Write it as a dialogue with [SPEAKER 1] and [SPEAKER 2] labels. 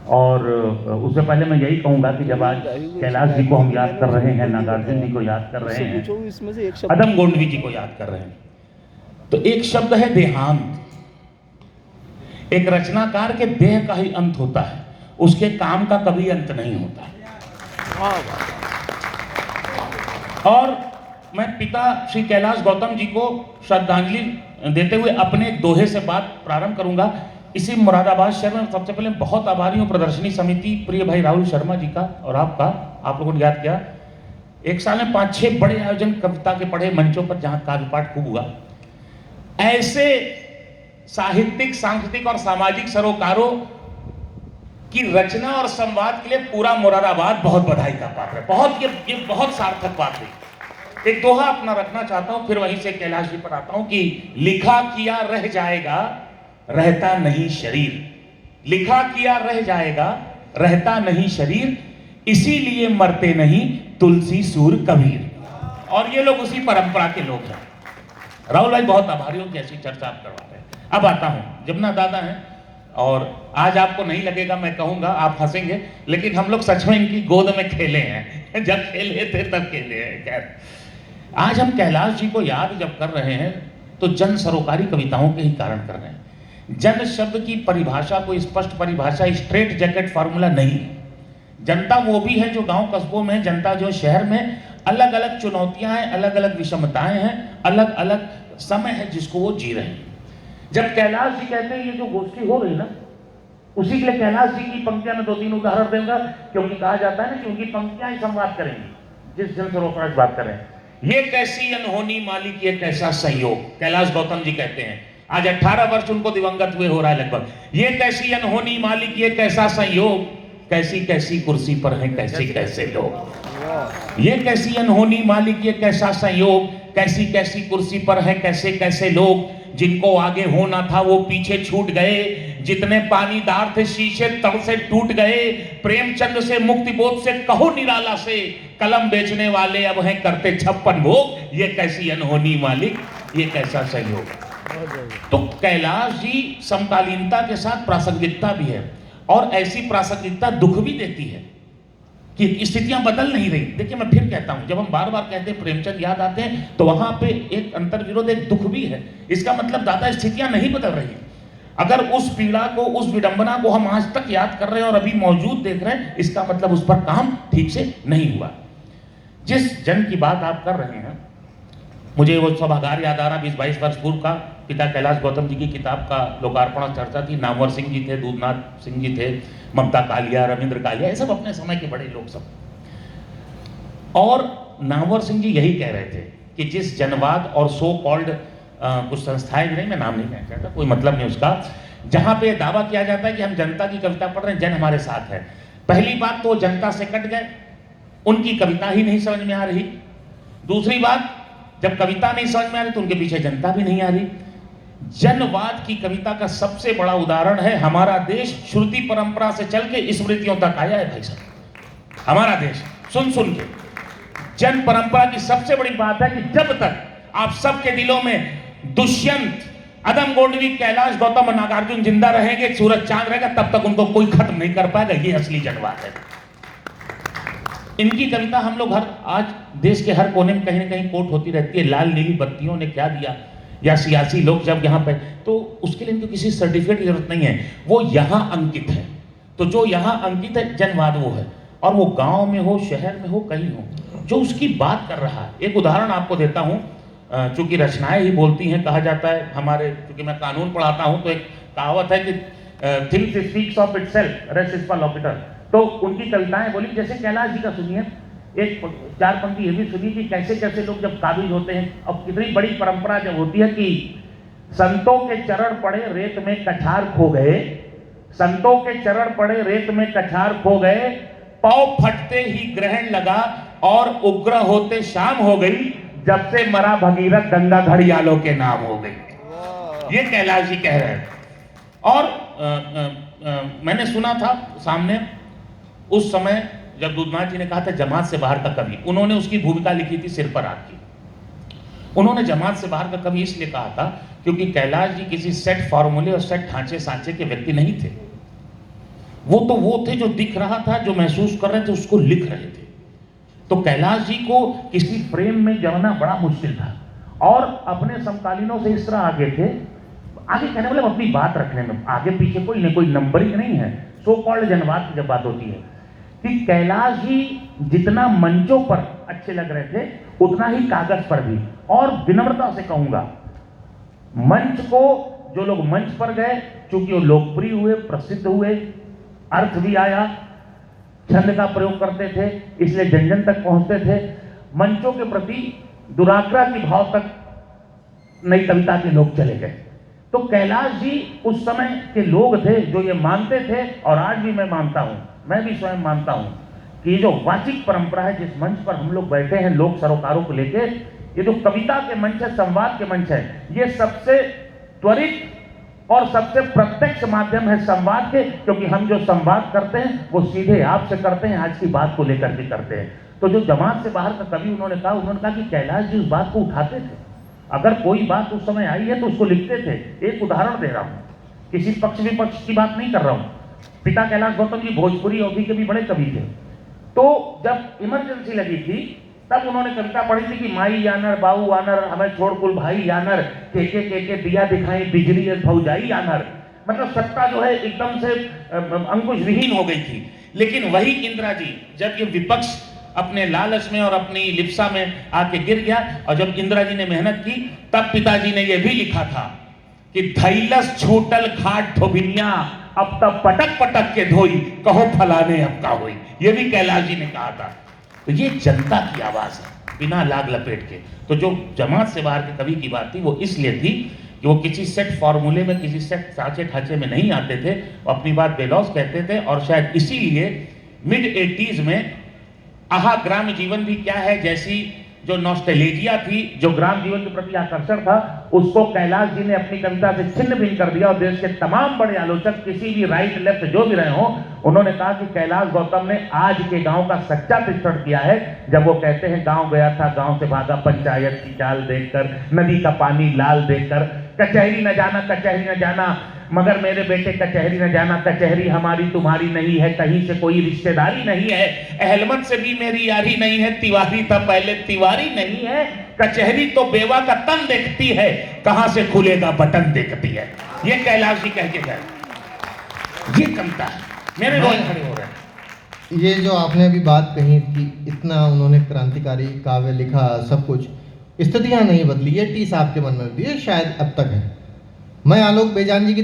[SPEAKER 1] और उससे पहले मैं यही कहूंगा कि जब आज कैलाश जी को हम याद कर रहे हैं, नागार्जुन जी को याद कर रहे हैं, अदम गोंडवी जी को याद कर रहे हैं, तो एक शब्द है देहांत। एक रचनाकार के देह का ही अंत होता है, उसके काम का कभी अंत नहीं होता। और मैं पिता श्री कैलाश गौतम जी को श्रद्धांजलि देते हुए अपने एक दोहे से बात प्रारंभ करूंगा। इसी मुरादाबाद शहर में सबसे पहले बहुत आभारी हूं प्रदर्शनी समिति प्रिय भाई राहुल शर्मा जी का और आपका, आप लोगों ने याद किया। एक साल में 5-6 बड़े आयोजन कविता के पढ़े मंचों पर जहां काव्य पाठ खूब हुआ। ऐसे साहित्यिक, सांस्कृतिक और सामाजिक सरोकारों की रचना और संवाद के लिए पूरा मुरादाबाद बहुत बधाई का पात्र है। बहुत ये बहुत सार्थक बात है। एक दोहा अपना रखना चाहता हूं, फिर वहीं से कैलाश जी पर आता हूं कि लिखा किया रह जाएगा, रहता नहीं शरीर। लिखा किया रह जाएगा, रहता नहीं शरीर, इसीलिए मरते नहीं तुलसी सूर कबीर। और ये लोग उसी परंपरा के लोग हैं। राहुल भाई बहुत आभारी हूं कि ऐसी चर्चा आप करवा रहे हैं। अब आता हूं, जमुना दादा हैं और आज आपको नहीं लगेगा मैं कहूंगा, आप हंसेंगे, लेकिन हम लोग सच में इनकी गोद में खेले हैं। जब खेले थे तब खेले हैं। खैर, आज हम कैलाश जी को याद जब कर रहे हैं तो जन सरोकारी कविताओं के ही कारण कर रहे हैं। जन शब्द की परिभाषा, कोई स्पष्ट परिभाषा, स्ट्रेट जैकेट फार्मूला नहीं है। जनता वो भी है जो गांव कस्बों में, जनता जो शहर में, अलग अलग चुनौतियां हैं, अलग अलग विषमताएं हैं, अलग अलग समय है जिसको वो जी रहे हैं। जब कैलाश जी कहते हैं ये जो गोष्ठी हो रही ना, उसी के लिए कैलाश जी की पंक्तियां में 2-3 उदाहरण दूंगा, क्योंकि कहा जाता है ना कि उनकी पंक्तियां ही संवाद करेंगी जिस जन सरोकार की बात करें। ये कैसी अनहोनी मालिक, ये कैसा संयोग, कैलाश गौतम जी कहते हैं। आज 18 वर्ष उनको दिवंगत हुए हो रहा है लगभग। ये कैसी अनहोनी मालिक, ये कैसा संयोग, कैसी कैसी कुर्सी पर हैं कैसे कैसे लोग। ये कैसी अनहोनी मालिक, ये कैसा संयोग, कैसी कैसी कुर्सी पर हैं कैसे कैसे लोग। जिनको आगे होना था वो पीछे छूट गए, जितने पानीदार थे शीशे तब से टूट गए। प्रेमचंद से, मुक्ति बोध से, कहो निराला से, कलम बेचने वाले अब हैं करते 56 भोग। ये कैसी अनहोनी मालिक, ये कैसा सहयोग। तो कैलाश जी समकालीनता के साथ प्रासंगिकता भी है, और ऐसी प्रासंगिकता दुख भी देती है कि स्थितियां बदल नहीं रही। देखिए मैं फिर कहता हूं, जब हम बार बार कहते हैं प्रेमचंद याद आते हैं तो वहां पे एक अंतर्विरोध, एक दुख भी है। इसका मतलब दादा स्थितियां नहीं बदल रही। अगर उस पीड़ा को, उस विडंबना को हम आज तक याद कर रहे हैं और अभी मौजूद देख रहे हैं, इसका मतलब उस पर काम ठीक से नहीं हुआ। जिस जन की बात आप कर रहे हैं, मुझे वो सभागार याद आ रहा 20-22 वर्ष पूर्व का, पिता कैलाश गौतम जी की किताब का लोकार्पण चर्चा थी। नामवर सिंह जी थे, दूधनाथ सिंह जी थे, ममता कालिया, रविंद्र कालिया, ये सब अपने समय के बड़े लोग सब। और नामवर सिंह जी यही कह रहे थे कि जिस जनवाद और सो कॉल्ड कुछ संस्थाएं भी नहीं, मैं नाम नहीं कहना चाहता, कोई मतलब नहीं उसका, जहां पे दावा किया जाता है कि हम जनता की कविता पढ़ रहे हैं, जन हमारे साथ है। पहली बात तो जनता से कट गए, उनकी कविता ही नहीं समझ में आ रही। दूसरी बात, जब कविता नहीं समझ में आ रही तो उनके पीछे जनता भी नहीं आ रही। जनवाद की कविता का सबसे बड़ा उदाहरण है हमारा देश श्रुति परंपरा से चल के स्मृतियों तक आया है भाई साहब। हमारा देश सुन सुन के जन परंपरा की सबसे बड़ी बात है कि जब तक आप सबके दिलों में दुष्यंत, अदम गोंडवी, कैलाश गौतम और नागार्जुन जिंदा रहेंगे, सूरज चांद रहेगा, तब तक उनको कोई खत्म नहीं कर पाएगा। ये असली जनवाद है। इनकी कविता हम लोग हर, आज देश के हर कोने में कहीं ना कहीं कोट होती रहती है, लाल नीली बत्तियों ने क्या दिया, या सियासी लोग जब यहाँ पे, तो उसके लिए इनको किसी सर्टिफिकेट की जरूरत नहीं है, वो यहाँ अंकित है। तो जो यहाँ अंकित है जनवाद वो है, और वो गांव में हो, शहर में हो, कहीं हो, जो उसकी बात कर रहा है। एक उदाहरण आपको देता हूँ, चूंकि रचनाएं ही बोलती हैं, कहा जाता है हमारे, क्योंकि मैं कानून पढ़ाता हूँ, तो एक कहावत है कि things speaks of itself, rest is for लॉपिटर। तो उनकी कविताएं बोली, जैसे कैलाश जी का सुनिए, एक 4 पंक्ति ये भी सुनिए कि कैसे कैसे लोग जब काबिज होते हैं। अब कितनी बड़ी परंपरा जब होती है कि संतों के चरण पड़े रेत में कछार खो गए, संतों के चरण पड़े रेत में कछार खो गए, पांव फटते ही ग्रहण लगा और उग्र होते शाम हो गई, जब से मरा भगीरथ गंगा घड़ियालों के नाम हो गई। ये कैलाश जी कह रहे हैं। और मैंने सुना था सामने उस समय जब दूधनाथ जी ने कहा था जमात से बाहर का कवि, उन्होंने उसकी भूमिका लिखी थी सिर पर आग की। उन्होंने जमात से बाहर का कवि इसलिए कहा था क्योंकि कैलाश जी किसी सेट फॉर्मूले और सेट ढांचे सांचे के व्यक्ति नहीं थे। वो थे जो दिख रहा था, जो महसूस कर रहे थे, उसको लिख रहे थे। तो कैलाश जी को किसी फ्रेम में जमाना बड़ा मुश्किल था और अपने समकालीनों से इस तरह आगे थे। आगे कहने वाले अपनी बात रखने में आगे पीछे कोई नहीं, कोई नंबरिंग नहीं है। सो कॉल्ड जनवाद की जब बात होती है कि कैलाश जी जितना मंचों पर अच्छे लग रहे थे उतना ही कागज पर भी। और विनम्रता से कहूंगा, मंच को जो लोग मंच पर गए, चूंकि वो लोकप्रिय हुए, प्रसिद्ध हुए, अर्थ भी आया, छंद का प्रयोग करते थे, इसलिए जन जन तक पहुंचते थे। मंचों के प्रति दुराग्रह की भाव तक नई कविता के लोग चले गए। तो कैलाश जी उस समय के लोग थे जो ये मानते थे, और आज भी मैं मानता हूं, मैं भी स्वयं मानता हूं कि ये जो वाचिक परंपरा है, जिस मंच पर हम लोग बैठे हैं लोक सरोकारों को लेके, ये जो कविता के मंच है, संवाद के मंच है, ये सबसे त्वरित और सबसे प्रत्यक्ष माध्यम है संवाद के, क्योंकि हम जो संवाद करते हैं वो सीधे आपसे करते हैं, आज की बात को लेकर के करते हैं। तो जो जमात से बाहर का कवि उन्होंने कहा कि कैलाश जी उस बात को उठाते थे, अगर कोई बात उस समय आई है तो उसको लिखते थे। एक उदाहरण दे रहा हूं, किसी पक्ष विपक्ष की बात नहीं कर रहा हूं। पिता कैलाश गौतम जी भोजपुरी अवधि के भी बड़े कवि थे। तो जब इमरजेंसी लगी थी तब उन्होंने कविता पढ़ी थी कि माई यानर बाऊ आनर हमें छोड़ कुल भाई यानर के दिया दिखाई बिजली फौजाई यानर। मतलब सत्ता जो है एकदम से अंकुश विहीन हो गई थी। लेकिन वही इंदिरा जी जब ये विपक्ष अपने लालच में और अपनी लिप्सा में आके गिर गया, और जब इंदिरा जी ने मेहनत की, तब पिताजी ने यह भी लिखा था कि धैलस छूटल घाट धोबिनिया अब तब पटक पटक के धोई कहो फलाने अब का होई। ये भी कैलाश जी ने कहा था। तो ये जनता की आवाज है बिना लाग लपेट के। तो जो जमात से बाहर के कवि की बात थी वो इसलिए थी कि वो किसी सेट फॉर्मूले में, किसी सेट साँचे ढांचे में नहीं आते थे, वो अपनी बात बेलौस कहते थे। और शायद इसीलिए मिड 80s में आहा ग्राम जीवन भी क्या है जैसी जो नॉस्टैल्जिया थी, जो ग्राम जीवन के प्रति आकर्षण था, उसको कैलाश जी ने अपनी कविता से छिन्न भिन्न कर दिया। और देश के तमाम बड़े आलोचक, किसी भी राइट लेफ्ट जो भी रहे हो, उन्होंने कहा कि कैलाश गौतम ने आज के गांव का सच्चा चित्रण किया है। जब वो कहते हैं गांव गया था गांव से भागा पंचायत की चाल देखकर, नदी का पानी लाल देखकर, कचहरी न जाना कचहरी न जाना मगर मेरे बेटे कचहरी न जाना, कचहरी हमारी तुम्हारी नहीं है, कहीं से कोई रिश्तेदारी नहीं है, अहलमत से भी मेरी यारी नहीं है, तिवारी था पहले तिवारी नहीं है, कचहरी तो बेवा का तन देखती है, कहां से खुलेगा बटन देखती है। ये कैलाश जी कह के गए। ये कविता है, मेरे रोज खड़े हो रहे हैं।
[SPEAKER 2] ये जो आपने अभी बात कही कि इतना उन्होंने क्रांतिकारी काव्य लिखा, सब कुछ, स्थितियां नहीं बदली, ये टीस आपके मन में भी है, शायद अब तक है। मैं आलोक बेजान जी की